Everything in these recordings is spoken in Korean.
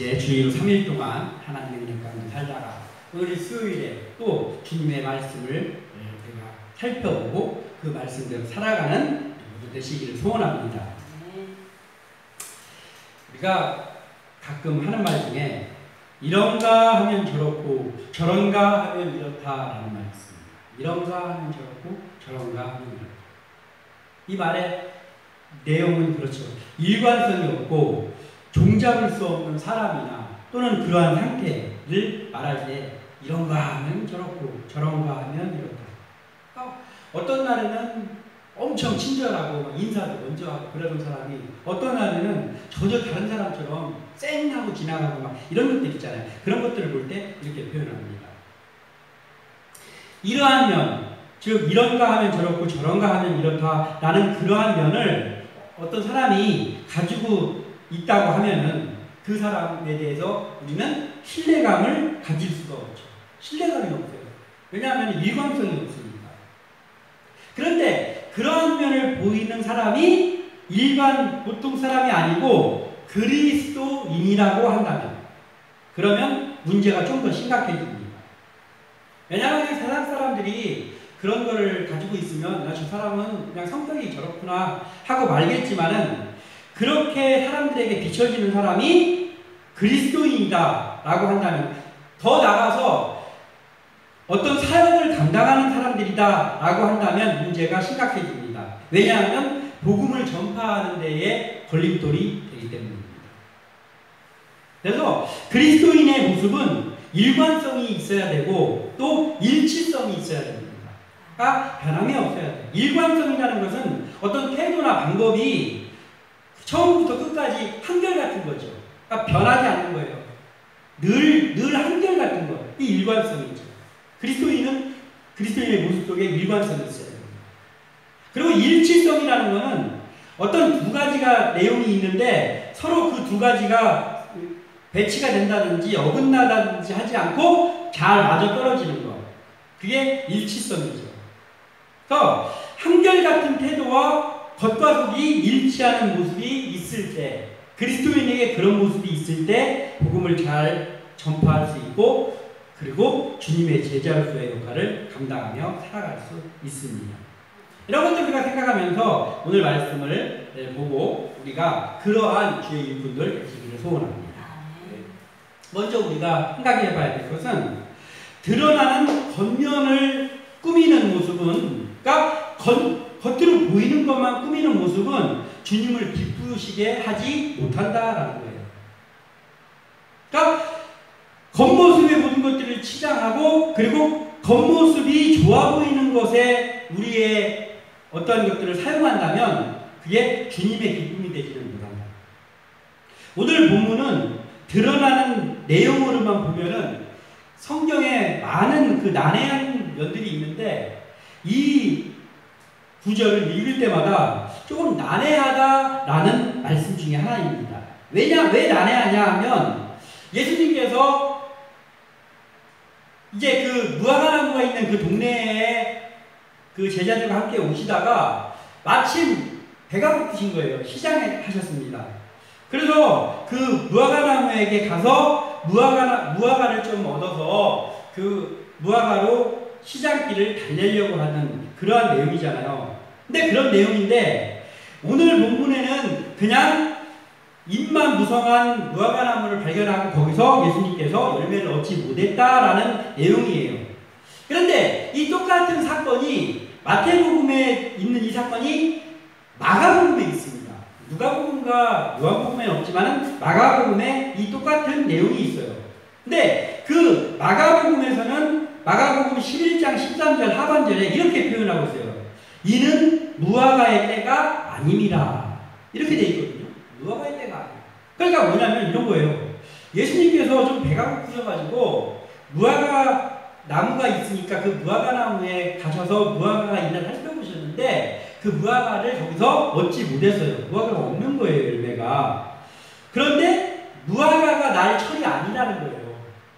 이제 주일 3일 동안 하나님의 은혜 가운데 살다가 오늘 수요일에 또 주님의 말씀을 우리가 살펴보고 그 말씀대로 살아가는 모두 되시기를 소원합니다. 우리가 가끔 하는 말 중에 이런가 하면 저렇고 저런가 하면 이렇다라는 말이 있습니다. 이런가 하면 저렇고 저런가 하면 이렇다. 이 말의 내용은 그렇죠. 일관성이 없고 종잡을 수 없는 사람이나 또는 그러한 상태를 말할 때 이런가 하면 저렇고 저런가 하면 이렇다. 어떤 날에는 엄청 친절하고 인사도 먼저 하고 그러던 사람이 어떤 날에는 전혀 다른 사람처럼 쌩하고 지나가고 막 이런 것들 있잖아요. 그런 것들을 볼 때 이렇게 표현합니다. 이러한 면, 즉 이런가 하면 저렇고 저런가 하면 이렇다라는 그러한 면을 어떤 사람이 가지고 있다고 하면은 그 사람에 대해서 우리는 신뢰감을 가질 수가 없죠. 신뢰감이 없어요. 왜냐하면 일관성이 없으니까. 그런데 그러한 면을 보이는 사람이 일반 보통 사람이 아니고 그리스도인이라고 한다면 그러면 문제가 좀 더 심각해집니다. 왜냐하면 세상 사람들이 그런 거를 가지고 있으면 나 저 사람은 그냥 성격이 저렇구나 하고 말겠지만은 그렇게 사람들에게 비춰지는 사람이 그리스도인이다 라고 한다면 더 나가서 어떤 사역을 감당하는 사람들이다 라고 한다면 문제가 심각해집니다. 왜냐하면 복음을 전파하는 데에 걸림돌이 되기 때문입니다. 그래서 그리스도인의 모습은 일관성이 있어야 되고 또 일치성이 있어야 됩니다. 그러니까 변함이 없어야 돼요. 일관성이라는 것은 어떤 태도나 방법이 처음부터 끝까지 한결같은 거죠. 그러니까 변하지 않는 거예요. 늘 한결같은 거. 이 일관성이죠. 그리스도인의 모습 속에 일관성이 있어야 됩니다. 그리고 일치성이라는 것은 어떤 두 가지가 내용이 있는데 서로 그 두 가지가 배치가 된다든지 어긋나다든지 하지 않고 잘 맞아떨어지는 것. 그게 일치성이죠. 그래서 한결같은 태도와 겉과 속이 일치하는 모습이 있을 때 그리스도인에게 그런 모습이 있을 때 복음을 잘 전파할 수 있고 그리고 주님의 제자로서의 역할을 감당하며 살아갈 수 있습니다. 이런 것들 우리가 생각하면서 오늘 말씀을 보고 우리가 그러한 주의 일꾼들 되시기를 소원합니다. 먼저 우리가 생각해 봐야 될 것은 드러나는 겉면을 꾸미는 모습은 그러니까 겉으로 보이는 것만 꾸미는 모습은 주님을 기쁘시게 하지 못한다라는 거예요. 그러니까 겉모습의 모든 것들을 치장하고 그리고 겉모습이 좋아 보이는 것에 우리의 어떤 것들을 사용한다면 그게 주님의 기쁨이 되지는 못한다. 오늘 본문은 드러나는 내용으로만 보면은 성경에 많은 그 난해한 면들이 있는데 이 구절을 읽을 때마다 조금 난해하다라는 말씀 중에 하나입니다. 왜 난해하냐 하면 예수님께서 이제 그 무화과나무가 있는 그 동네에 그 제자들과 함께 오시다가 마침 배가 고프신 거예요. 시장에 하셨습니다. 그래서 그 무화과나무에게 가서 무화과를 좀 얻어서 그 무화과로 시장길을 달리려고 하는 그러한 내용이잖아요. 근데 그런 내용인데 오늘 본문에는 그냥 잎만 무성한 무화과나무를 발견하고 거기서 예수님께서 열매를 얻지 못했다라는 내용이에요. 그런데 이 똑같은 사건이 마태복음에 있는 이 사건이 마가복음에 있습니다. 누가복음과 요한복음에는 없지만 마가복음에 이 똑같은 내용이 있어요. 근데 그 마가복음에서는 마가복음 11장 13절 하반절에 이렇게 표현하고 있어요. 이는 무화과의 때가 아님이라. 이렇게 되어 있거든요. 무화과의 때가 아니에요. 그러니까 뭐냐면 이런 거예요. 예수님께서 좀 배가 고프셔가지고 무화과 나무가 있으니까 그 무화과 나무에 가셔서 무화과가 있나 살펴보셨는데 그 무화과를 거기서 얻지 못했어요. 무화과가 없는 거예요, 열매가. 그런데 무화과가 날 철이 아니라는 거예요.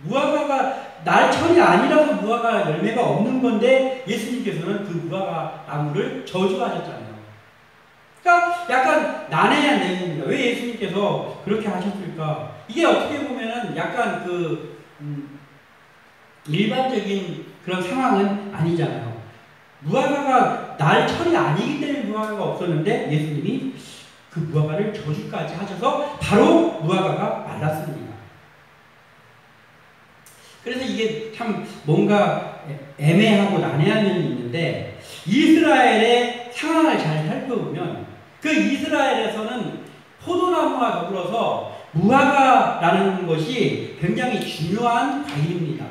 무화과가 날 철이 아니라서 무화과 열매가 없는 건데 예수님께서는 그 무화과 나무를 저주하셨잖아요. 그러니까 약간 난해한 내용입니다. 왜 예수님께서 그렇게 하셨을까? 이게 어떻게 보면은 약간 일반적인 그런 상황은 아니잖아요. 무화과가 날 철이 아니기 때문에 무화과가 없었는데 예수님이 그 무화과를 저주까지 하셔서 바로 무화과가 말랐습니다. 그래서 이게 참 뭔가 애매하고 난해한 면이 있는데 이스라엘의 상황을 잘 살펴보면 그 이스라엘에서는 포도나무와 더불어서 무화과라는 것이 굉장히 중요한 과일입니다.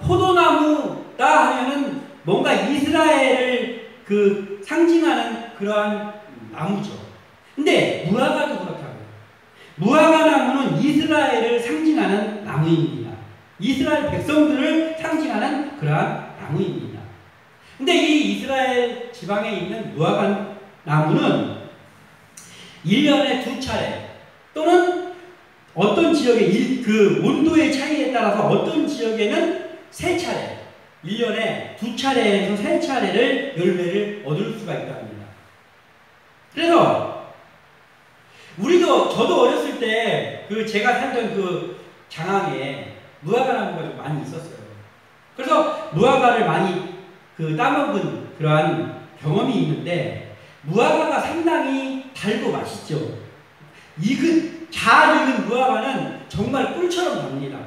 포도나무다 하면은 뭔가 이스라엘을 상징하는 그러한 나무죠. 근데 무화과도 그렇다고요. 무화과 나무는 이스라엘을 상징하는 나무입니다. 이스라엘 백성들을 상징하는 그러한 나무입니다. 근데 이 이스라엘 지방에 있는 무화과 나무는 1년에 2차례 또는 어떤 지역의 그 온도의 차이에 따라서 어떤 지역에는 3차례, 1년에 2차례에서 3차례를 열매를 얻을 수가 있다 합니다. 그래서 저도 어렸을 때 제가 살던 그 장항에 무화과 나무가 좀 많이 있었어요. 그래서 무화과를 많이 따먹은 그러한 경험이 있는데 무화과가 상당히 달고 맛있죠. 잘 익은 무화과는 정말 꿀처럼 답니다.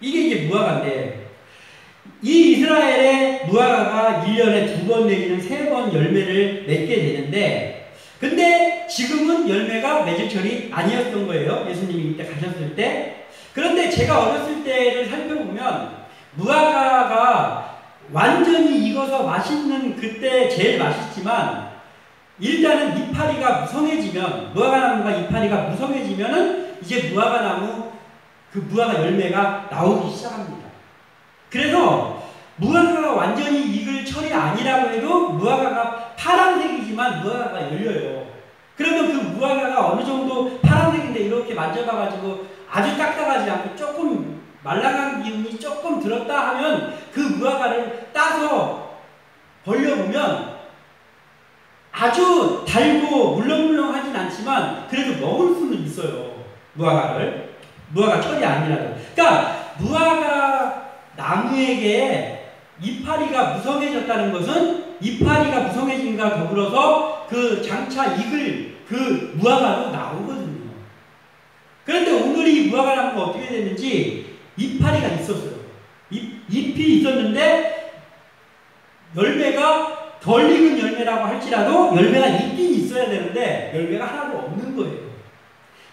이게 무화과인데 이 이스라엘의 무화과가 1년에 2번 내지는 3번 열매를 맺게 되는데 근데 지금은 열매가 맺을 철이 아니었던 거예요. 예수님이 이때 가셨을 때. 그런데 제가 어렸을 때를 살펴보면 무화과가 완전히 익어서 맛있는 그때 제일 맛있지만 일단은 이파리가 무성해지면 무화과나무가 이파리가 무성해지면은 이제 무화과 열매가 나오기 시작합니다. 그래서 무화과가 완전히 익을 철이 아니라고 해도 무화과가 파란색이지만 무화과가 열려요. 그러면 그 무화과가 어느 정도 파란색인데 이렇게 만져봐가지고 아주 딱딱하지 않고 조금 말랑한 기운이 조금 들었다 하면 그 무화과를 따서 벌려보면 아주 달고 물렁물렁하진 않지만 그래도 먹을 수는 있어요. 무화과 철이 아니라도. 그러니까 무화과 나무에게 이파리가 무성해졌다는 것은 이파리가 무성해진과 더불어서 장차 익을 무화과도 나오거든요. 그런데 오늘 이 무화과 나무가 어떻게 됐는지 이파리가 있었어요. 잎이 있었는데 열매가 덜 익은 열매라고 할지라도 열매가 있긴 있어야 되는데 열매가 하나도 없는 거예요.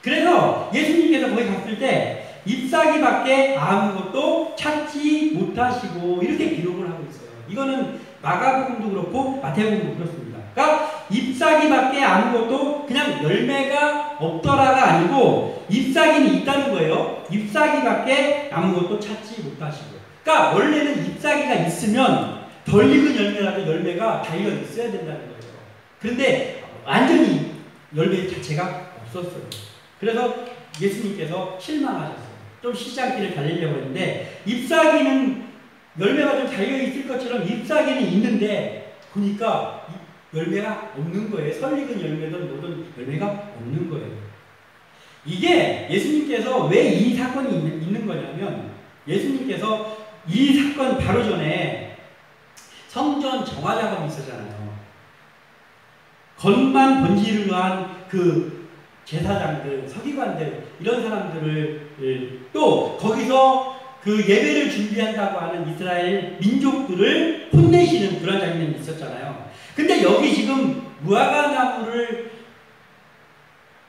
그래서 예수님께서 거기 갔을 때 잎사귀밖에 아무것도 찾지 못하시고 이렇게 기록을 하고 있어요. 이거는 마가복음도 그렇고 마태복음도 그렇습니다. 그러니까 잎사귀밖에 아무것도 그냥 열매가 없더라가 아니고 잎사귀는 있다는 거예요. 잎사귀밖에 아무것도 찾지 못하시고. 그러니까 원래는 잎사귀가 있으면 덜 익은 열매라도 열매가 달려 있어야 된다는 거예요. 그런데 완전히 열매 자체가 없었어요. 그래서 예수님께서 실망하셨어요. 좀 쉬지 않기를 달리려고 했는데 잎사귀는 열매가 좀 달려있을 것처럼 잎사귀는 있는데 보니까 열매가 없는 거예요. 설익은 열매든 뭐든 열매가 없는 거예요. 이게 예수님께서 왜 이 사건이 있는 거냐면 예수님께서 이 사건 바로 전에 성전 정화 작업이 있었잖아요. 겉만 번지르르 한 제사장들, 서기관들 이런 사람들을 또 거기서 예배를 준비한다고 하는 이스라엘 민족들을 혼내시는 그런 장면이 있었잖아요. 근데 여기 지금 무화과 나무를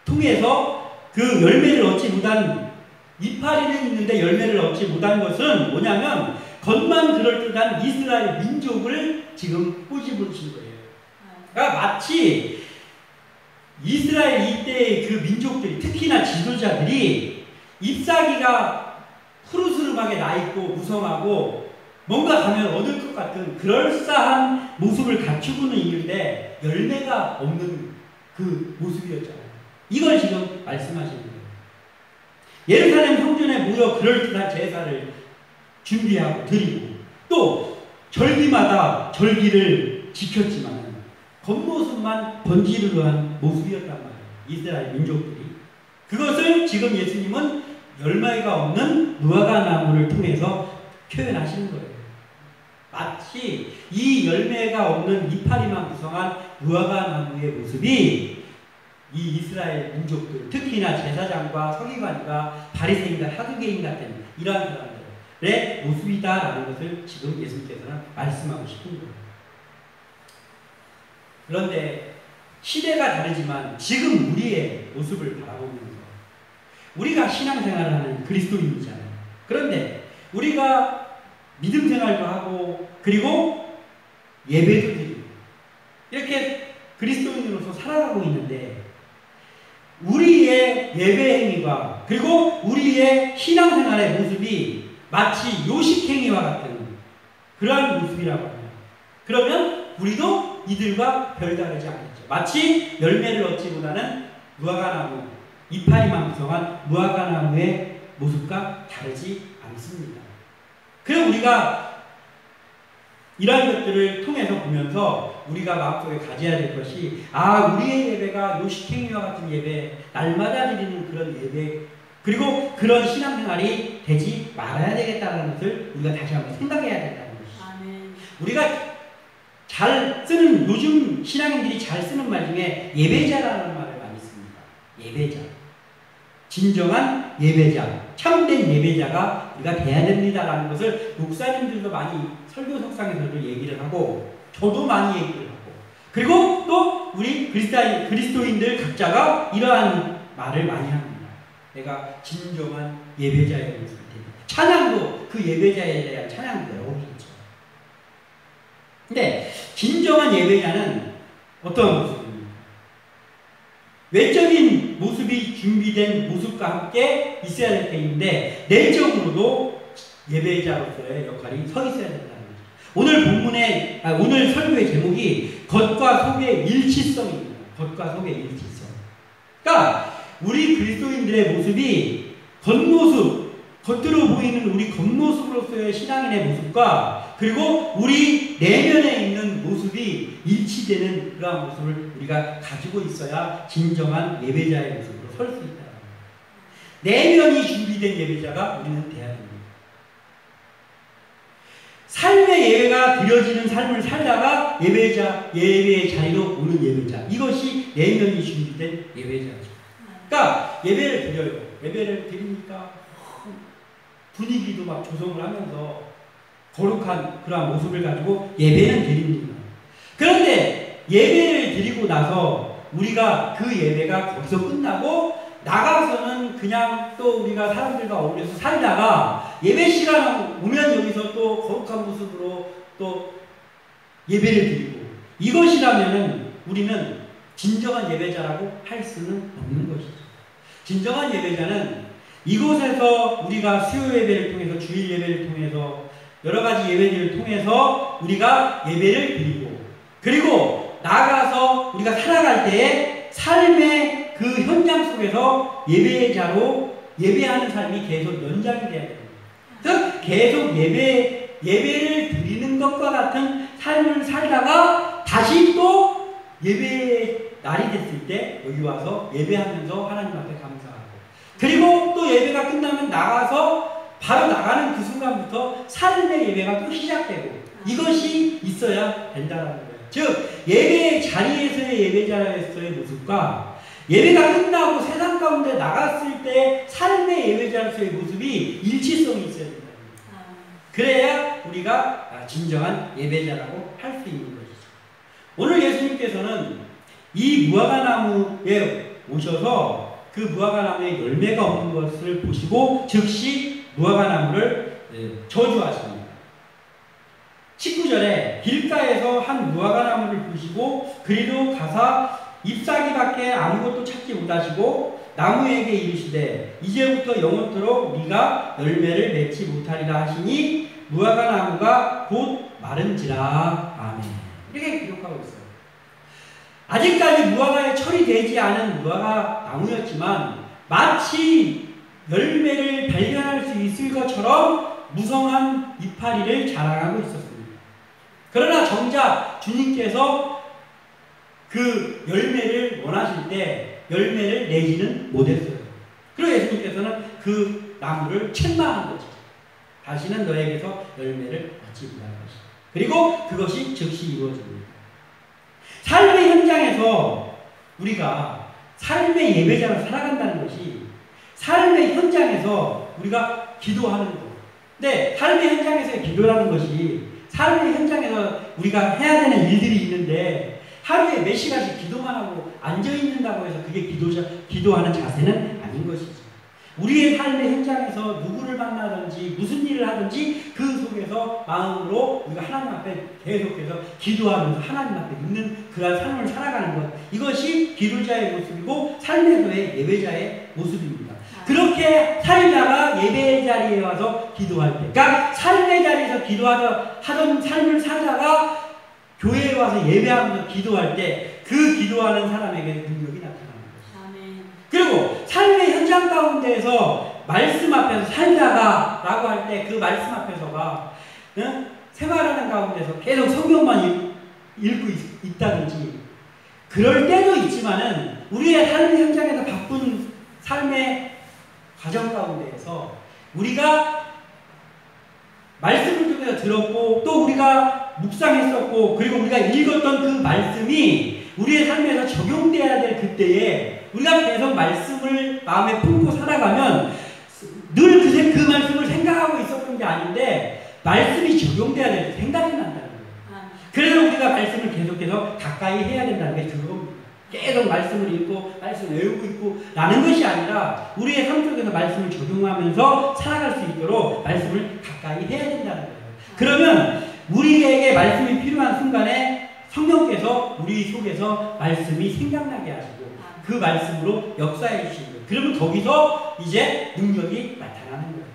통해서 열매를 얻지 못한 이파리는 있는데 열매를 얻지 못한 것은 뭐냐면 겉만 그럴듯한 이스라엘 민족을 지금 꼬집으신 거예요. 그러니까 마치 이스라엘 이때의 민족들이 특히나 지도자들이 잎사귀가 푸르스름하게 나있고 무성하고 뭔가 가면 얻을 것 같은 그럴싸한 모습을 갖추고는 있는데 열매가 없는 모습이었잖아요. 이걸 지금 말씀하시는 거예요. 예루살렘 성전에 모여 그럴듯한 제사를 준비하고 드리고 또 절기마다 절기를 지켰지만 겉모습만 번지르르 한 모습이었단 말이에요. 이스라엘 민족들이. 그것을 지금 예수님은 열매가 없는 무화과 나무를 통해서 표현하시는 거예요. 마치 이 열매가 없는 이파리만 구성한 무화과 나무의 모습이 이 이스라엘 민족들, 특히나 제사장과 서기관과 바리새인과 사두개인 같은 이러한 사람들의 모습이다라는 것을 지금 예수님께서는 말씀하고 싶은 거예요. 그런데 시대가 다르지만 지금 우리의 모습을 바라보면서 우리가 신앙생활을 하는 그리스도인이잖아요. 그런데 우리가 믿음 생활도 하고 그리고 예배도 드리고 이렇게 그리스도인으로서 살아가고 있는데 우리의 예배 행위가 그리고 우리의 신앙생활의 모습이 마치 요식행위와 같은 그러한 모습이라고 합니다. 그러면 우리도 이들과 별다르지 않겠죠. 마치 열매를 얻지 못하는 무화과나무, 이파리만 구성한 무화과나무의 모습과 다르지 않습니다. 그래서 우리가 이러한 것들을 통해서 보면서 우리가 마음속에 가져야 될 것이 우리의 예배가 요식행위와 같은 예배, 날마다 드리는 그런 예배 그리고 그런 신앙생활이 되지 말아야 되겠다는 것을 우리가 다시 한번 생각해야 된다는 것이죠. 아멘. 우리가 잘 쓰는 요즘 신앙인들이 잘 쓰는 말 중에 예배자라는 말을 많이 씁니다. 예배자. 진정한 예배자, 참된 예배자가 우리가 돼야 됩니다라는 것을 목사님들도 많이 설교 석상에서도 얘기를 하고 저도 많이 얘기를 하고 그리고 또 우리 그리스도인들 각자가 이러한 말을 많이 합니다. 내가 진정한 예배자의 모습이 됩니다. 찬양도 그 예배자에 대한 찬양도 여러 있죠. 근데 진정한 예배자는 어떤 모습입니까? 외적인 모습이 준비된 모습과 함께 있어야 될 때인데 내적으로도 예배자로서의 역할이 서 있어야 된다는 거죠. 오늘 설교의 제목이 겉과 속의 일치성입니다. 겉과 속의 일치성. 그러니까 우리 그리스도인들의 모습이 겉으로 보이는 우리 겉모습으로서의 신앙인의 모습과 그리고 우리 내면에 있는 모습이 일치되는 그러한 모습을 우리가 가지고 있어야 진정한 예배자의 모습으로 설 수 있다. 내면이 준비된 예배자가 우리는 돼야 됩니다. 삶의 예배가 드려지는 삶을 살다가 예배의 자리로 오는 예배자. 이것이 내면이 준비된 예배자죠. 그러니까 예배를 드려요. 예배를 드리니까 분위기도 막 조성을 하면서 거룩한 그러한 모습을 가지고 예배는 드립니다. 그런데 예배를 드리고 나서 우리가 그 예배가 거기서 끝나고 나가서는 그냥 또 우리가 사람들과 어울려서 살다가 예배 시간 오면 여기서 또 거룩한 모습으로 또 예배를 드리고 이것이라면은 우리는 진정한 예배자라고 할 수는 없는 것이죠. 진정한 예배자는 이곳에서 우리가 수요 예배를 통해서 주일 예배를 통해서 여러 가지 예배들을 통해서 우리가 예배를 드리고 그리고 나아가서 우리가 살아갈 때에 삶의 그 현장 속에서 예배자로 예배하는 삶이 계속 연장이 돼야 됩니다. 즉 계속 예배를 드리는 것과 같은 삶을 살다가 다시 또 예배의 날이 됐을 때 여기 와서 예배하면서 하나님 앞에 감사하고 그리고 또 예배가 끝나면 나가서 바로 나가는 그 순간부터 삶의 예배가 또 시작되고 이것이 있어야 된다는 거예요. 즉 예배의 자리에서의 예배자로서의 모습과 예배가 끝나고 세상 가운데 나갔을 때 삶의 예배자로서의 모습이 일치성이 있어야 된다. 그래야 우리가 진정한 예배자라고 할 수 있는 것이죠. 오늘 예수님께서는 이 무화과나무에 오셔서 그 무화과나무에 열매가 없는 것을 보시고 즉시 무화과나무를 저주하십니다. 19절에 길가에서 한 무화과나무를 보시고 그리로 가사 잎사귀밖에 아무것도 찾지 못하시고 나무에게 이르시되 이제부터 영원토록 네가 열매를 맺지 못하리라 하시니 무화과나무가 곧 마른지라. 아멘. 이렇게 기록하고 있어요. 아직까지 무화과에 철이 되지 않은 무화과 나무였지만 마치 열매를 발견할 수 있을 것처럼 무성한 이파리를 자랑하고 있었습니다. 그러나 정작 주님께서 그 열매를 원하실 때 열매를 내지는 못했어요. 그리고 예수님께서는 그 나무를 책망한 거죠. 다시는 너에게서 열매를 얻지 못할 것이다. 그리고 그것이 즉시 이루어집니다. 삶의 현장에서 우리가 삶의 예배자로 살아간다는 것이 삶의 현장에서 우리가 기도하는 것. 근데 삶의 현장에서의 기도라는 것이 삶의 현장에서 우리가 해야 되는 일들이 있는데 하루에 몇 시간씩 기도만 하고 앉아있는다고 해서 그게 기도하는 자세는 아닌 것이죠. 우리의 삶의 현장에서 누구를 만나든지 무슨 일을 하든지 그 속에서 마음으로 우리가 하나님 앞에 계속해서 기도하면서 하나님 앞에 있는 그런 삶을 살아가는 것, 이것이 기도자의 모습이고 삶에서의 예배자의 모습입니다. 그렇게 살다가 예배 자리에 와서 기도할 때, 그러니까 삶의 자리에서 하던 삶을 살다가 교회에 와서 예배하면서 기도할 때 그 기도하는 사람에게 능력이 나타나는 것입니다. 그리고 삶의 현장 가운데에서 말씀 앞에서 살다가 라고 할 때 그 말씀 앞에서가 생활하는 가운데서 계속 성경만 읽고 있다든지 그럴 때도 있지만은 우리의 삶의 현장에서 바쁜 삶의 과정 가운데에서 우리가 말씀을 통해서 들었고 또 우리가 묵상했었고 그리고 우리가 읽었던 그 말씀이 우리의 삶에서 적용돼야 될 그때에 우리가 계속 말씀을 마음에 품고 살아가면 늘 그 말씀을 생각하고 있었던 게 아닌데 말씀이 적용돼야 될 때 생각이 난다는 거예요. 그래서 우리가 말씀을 계속해서 가까이 해야 된다는 게 그겁니다. 계속 말씀을 읽고 말씀을 외우고 있고 라는 것이 아니라 우리의 삶 속에서 말씀을 적용하면서 살아갈 수 있도록 말씀을 가까이 해야 된다는 거예요. 그러면 우리에게 말씀이 필요한 순간에 성령께서 우리 속에서 말씀이 생각나게 하시고 그 말씀으로 역사해 주시는 거예요. 그러면 거기서 이제 능력이 나타나는 거예요.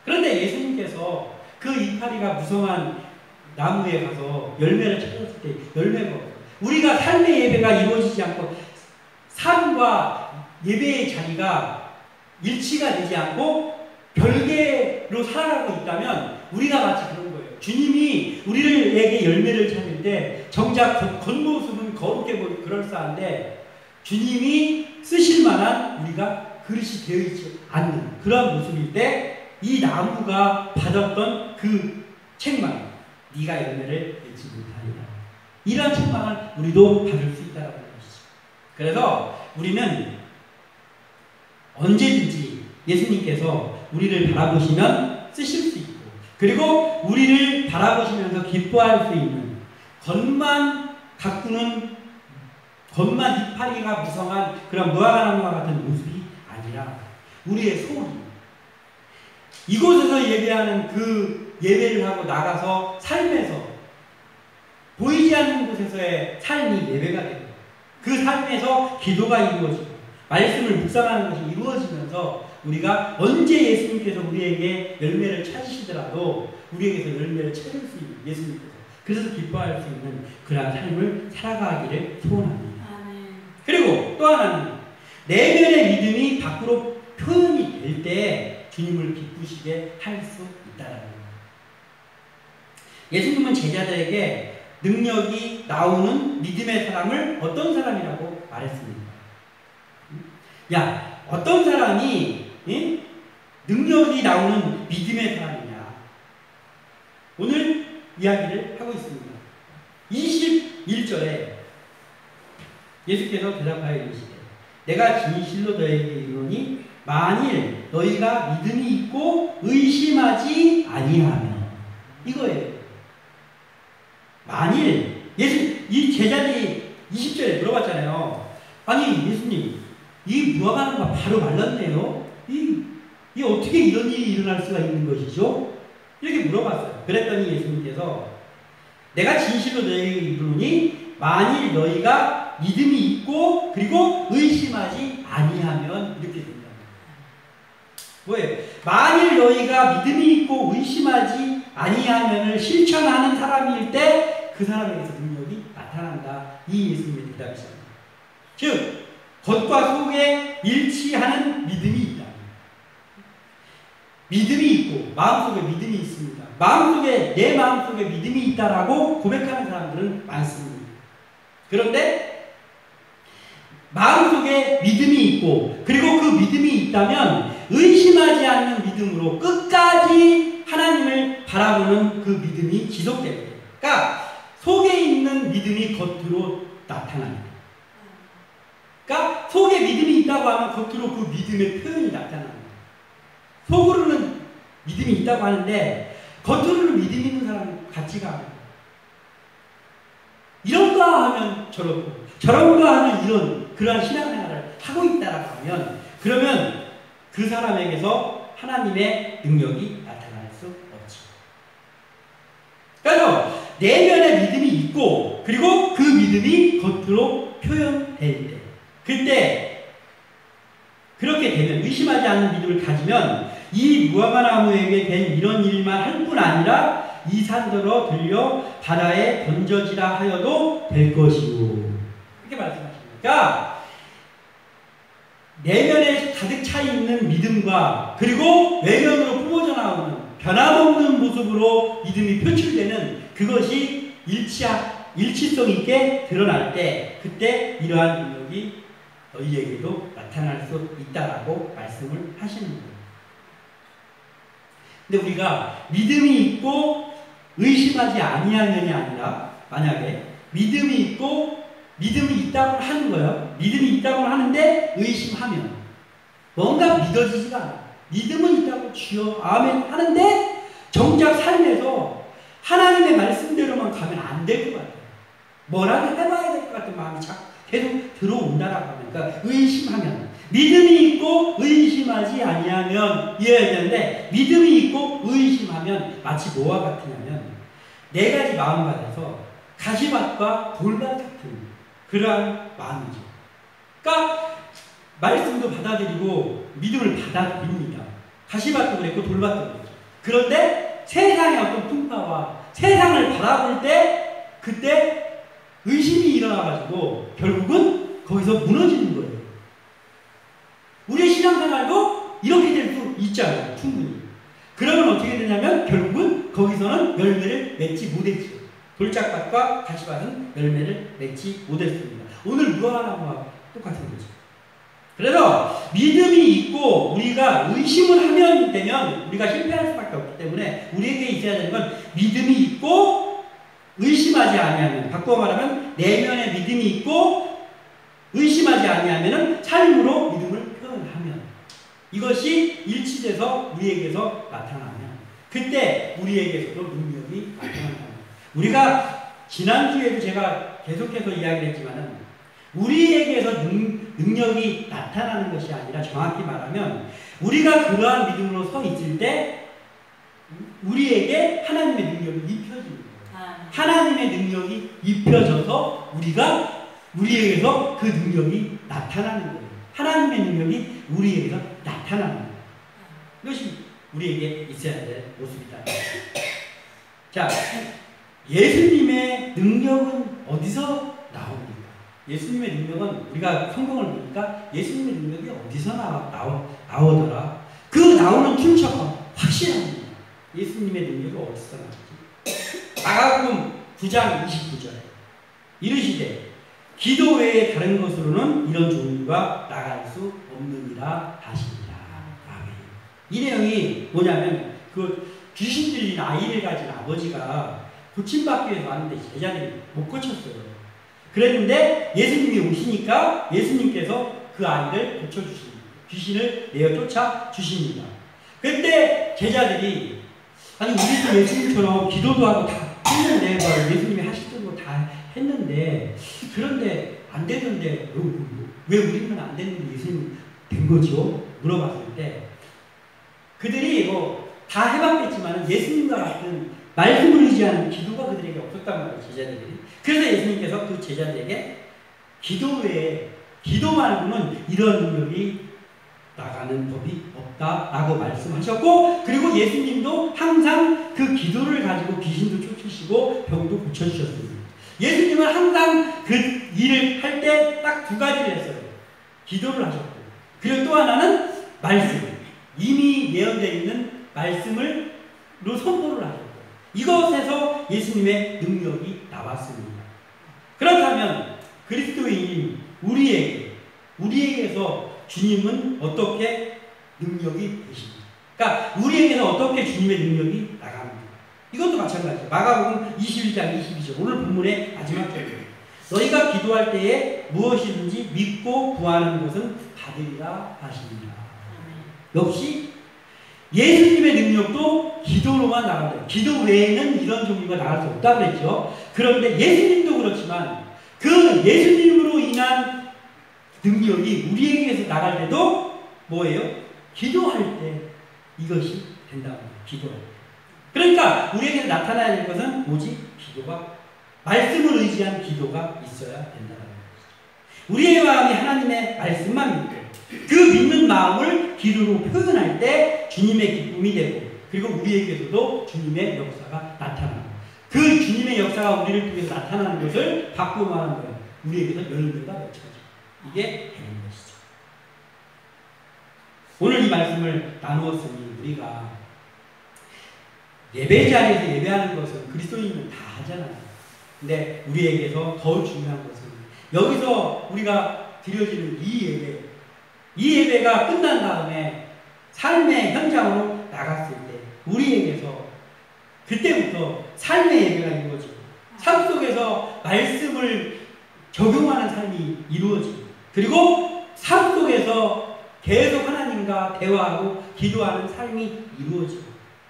그런데 예수님께서 그 이파리가 무성한 나무에 가서 열매를 찾았을 때 열매가 없어요. 우리가 삶의 예배가 이루어지지 않고 삶과 예배의 자리가 일치가 되지 않고 별개로 살아가고 있다면 우리가 마치 그런 거예요. 주님이 우리에게 열매를 찾을 때 정작 겉모습은 거룩해 보이고 그럴싸한데 주님이 쓰실 만한 우리가 그릇이 되어 있지 않는 그런 모습일 때 이 나무가 받았던 그 책망, 네가 열매를 맺지 못하리라. 이런 책망을 우리도 받을 수 있다는 것이죠. 그래서 우리는 언제든지 예수님께서 우리를 바라보시면 쓰실 수 있고 그리고 우리를 바라보시면서 기뻐할 수 있는 겉만 가꾸는 겉만 이파리가 무성한 그런 무화과나무와 같은 모습이 아니라 우리의 속이 이곳에서 예배하는 그 예배를 하고 나가서 삶에서 보이지 않는 곳에서의 삶이 예배가 되고 그 삶에서 기도가 이루어지고 말씀을 묵상하는 것이 이루어지면서 우리가 언제 예수님께서 우리에게 열매를 찾으시더라도 우리에게서 열매를 찾을 수 있는 예수님께서 그래서 기뻐할 수 있는 그러한 삶을 살아가기를 소원합니다. 그리고 또 하나는 내면의 믿음이 밖으로 표현이 될 때 주님을 기쁘시게 할 수 있다는 겁니다. 예수님은 제자들에게 능력이 나오는 믿음의 사람을 어떤 사람이라고 말했습니까? 야, 어떤 사람이 능력이 나오는 믿음의 사람이냐? 오늘 이야기를 하고 있습니다. 21절에 예수께서 대답하여 이르시되 내가 진실로 너에게 이르노니 만일 너희가 믿음이 있고 의심하지 아니하면 이거예요. 만일 이 제자들이 20절에 물어봤잖아요. 아니 예수님 이 무화과나무가 바로 말랐네요. 이 어떻게 이런 일이 일어날 수가 있는 것이죠? 이렇게 물어봤어요. 그랬더니 예수님께서 내가 진실로 너희에게 이르노니 만일 너희가 믿음이 있고 그리고 의심하지 아니하면 이렇게 된다. 뭐예요? 만일 너희가 믿음이 있고 의심하지 아니하면을 실천하는 사람일 때 그 사람에게서 능력이 나타난다. 이 예수님의 대답이십니다. 즉 겉과 속에 일치하는 믿음이 있다. 믿음이 있고 마음속에 믿음이 있습니다. 내 마음속에 믿음이 있다라고 고백하는 사람들은 많습니다. 그런데 마음속에 믿음이 있고 그리고 그 믿음이 있다면 의심하지 않는 믿음으로 끝까지 하나님을 바라보는 그 믿음이 지속됩니다. 그러니까 속에 있는 믿음이 겉으로 나타납니다. 그러니까 속에 믿음이 있다고 하면 겉으로 그 믿음의 표현이 나타납니다. 속으로는 믿음이 있다고 하는데 겉으로는 믿음 있는 사람은 같지가 않아요. 이런가 하면 저렇고 저런가 하면 이런 그러한 신앙생활을 하고 있다라고 하면 그러면 그 사람에게서 하나님의 능력이 나타날 수 없지. 그래서 내면에 믿음이 있고 그리고 그 믿음이 겉으로 표현될 때 그때 그렇게 되면 의심하지 않는 믿음을 가지면 이 무화과나무에게 된 이런 일만 할 뿐 아니라 이 산더러 들려 바다에 던져지라 하여도 될 것이고 이렇게 말씀하십니까? 내면에 가득 차 있는 믿음과 그리고 외면으로 뿜어져 나오는 변함없는 모습으로 믿음이 표출되는 그것이 일치성 있게 드러날 때 그때 이러한 능력이 너희에게도 나타날 수 있다라고 말씀을 하시는 거예요. 근데 우리가 믿음이 있고 의심하지 아니하면이 아니라 만약에 믿음이 있고 믿음이 있다고 하는 거예요. 믿음이 있다고 하는데 의심하면 뭔가 믿어지지가 않아. 믿음은 있다고 주여 아멘 하는데 정작 삶에서 하나님의 말씀대로만 가면 안 될 것 같아요. 뭐라도 해봐야 될 것 같은 마음이 계속 들어온다라고 하면 그러니까 의심하면 믿음이 있고 의심하지 아니하면 이해해야 되는데 믿음이 있고 의심하면 마치 뭐와 같으냐면 네 가지 마음밭에서 가시밭과 돌밭 같은 그러한 마음이죠. 그러니까 말씀도 받아들이고 믿음을 받아들입니다. 가시밭도 그랬고 돌밭도 그랬죠. 그런데 세상의 어떤 풍파와 세상을 바라볼 때 그때 의심이 일어나가지고 결국은 거기서 무너지는 거예요. 우리의 신앙생활도 이렇게 될 수 있잖아요. 충분히. 그러면 어떻게 되냐면 결국은 거기서는 열매를 맺지 못했죠. 돌짝밭과 가시밭은 열매를 맺지 못했습니다. 오늘 무화과나무와 똑같은 거죠. 그래서 믿음이 있고 우리가 의심을 하면 되면 우리가 실패할 수밖에 없기 때문에 우리에게 있어야 되는 건 믿음이 있고 의심하지 아니하면 바꿔 말하면 내면에 믿음이 있고 의심하지 아니하면 삶으로 믿음을 표현하면 이것이 일치돼서 우리에게서 나타나면 그때 우리에게서도 능력이 나타난다. 우리가 지난주에도 제가 계속해서 이야기를 했지만은 우리에게서 능력이 나타나는 것이 아니라 정확히 말하면 우리가 그러한 믿음으로 서 있을 때 우리에게 하나님의 능력이 입혀지는 거예요. 하나님의 능력이 입혀져서 우리에게서 그 능력이 나타나는 거예요. 하나님의 능력이 우리에게서 나타나는 거예요. 이것이 우리에게 있어야 될 모습이다. 자, 예수님의 능력은 어디서 나옵니까? 예수님의 능력은 우리가 성경을 보니까 예수님의 능력이 어디서 나오더라? 그 나오는 출처가 확실합니다. 예수님의 능력이 어디서 나오지? 마가복음 9장 29절에 이르시되 기도 외에 다른 것으로는 이런 종류가 나갈 수 없느니라 하시니라. 아멘. 이 내용이 뭐냐면 그 귀신 들린 아이를 가진 아버지가 고침받기 위해서 왔는데 제자들이 못 고쳤어요. 그랬는데 예수님이 오시니까 예수님께서 그 아이를 고쳐주십니다. 귀신을 내어 쫓아 주십니다. 그때 제자들이 아니 우리도 예수님처럼 기도도 하고 다 했는데 예수님이 하시던 거 다 했는데 그런데 안 되던데 왜 우리는 안 됐는데 예수님 된 거죠? 물어봤을 때 그들이 다 해봤겠지만 예수님과 같은 말씀을 의지하는 기도가 그들에게 없었단 말이에요. 제자들이. 그래서 예수님께서 그 제자들에게 기도 외에 기도 말고는 이런 능력이 나가는 법이 없다라고 말씀하셨고 그리고 예수님도 항상 그 기도를 가지고 귀신도 쫓으시고 병도 고쳐주셨습니다. 예수님은 항상 그 일을 할 때 딱 두 가지를 했어요. 기도를 하셨고 그리고 또 하나는 말씀. 이미 예언되어 있는 말씀으로 선포를 하셨고 이것에서 예수님의 능력이 나왔습니다. 그렇다면 그리스도인인 우리에게서 주님은 어떻게 능력이 되십니까? 그러니까 우리에게서 어떻게 주님의 능력이 나갑니다. 이것도 마찬가지예요. 마가복음 21장 22절 오늘 본문의 마지막 절이에요. 너희가 기도할 때에 무엇이든지 믿고 구하는 것은 받으리라 하십니다. 역시 예수님의 능력도 기도로만 나간다. 기도 외에는 이런 종류가 나갈 수 없다고 그랬죠. 그런데 예수님도 그렇지만 그 예수님으로 인한 능력이 우리에게서 나갈 때도 뭐예요? 기도할 때 이것이 된다고 해요. 기도할 때. 그러니까 우리에게 나타나야 될 것은 오직 기도가, 말씀을 의지한 기도가 있어야 된다는 것이죠. 우리의 마음이 하나님의 말씀만 믿고 그 믿는 마음을 기도로 표현할 때 주님의 기쁨이 되고, 그리고 우리에게서도 주님의 역사가 나타나고, 그 주님의 역사가 우리를 통해서 나타나는 것을 받고 말하는 거예요. 우리에게서 열매가 맺혀져. 이게 되는 것이죠. 오늘 이 말씀을 나누었으니 우리가 예배 자리에서 예배하는 것은 그리스도인은 다 하잖아요. 근데 우리에게서 더 중요한 것은 여기서 우리가 드려지는 이 예배가 끝난 다음에 삶의 현장으로 나갔을 때 우리에게서 그때부터 삶의 예배가 이루어지고 삶 속에서 말씀을 적용하는 삶이 이루어지고, 그리고 삶 속에서 계속 하나님과 대화하고 기도하는 삶이 이루어지고,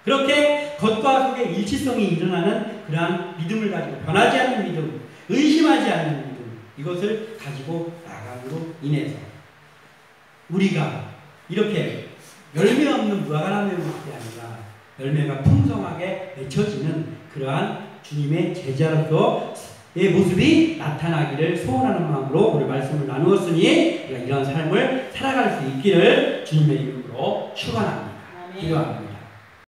그렇게 겉과 속의 일치성이 일어나는 그러한 믿음을 가지고 변하지 않는 믿음, 의심하지 않는 믿음, 이것을 가지고 나감으로 인해서 우리가 이렇게 열매 없는 무화과나무의 모습이 아니라 열매가 풍성하게 맺혀지는 그러한 주님의 제자로서의 모습이 나타나기를 소원하는 마음으로 오늘 말씀을 나누었으니 우리가 이런 삶을 살아갈 수 있기를 주님의 이름으로 축원합니다. 기도합니다.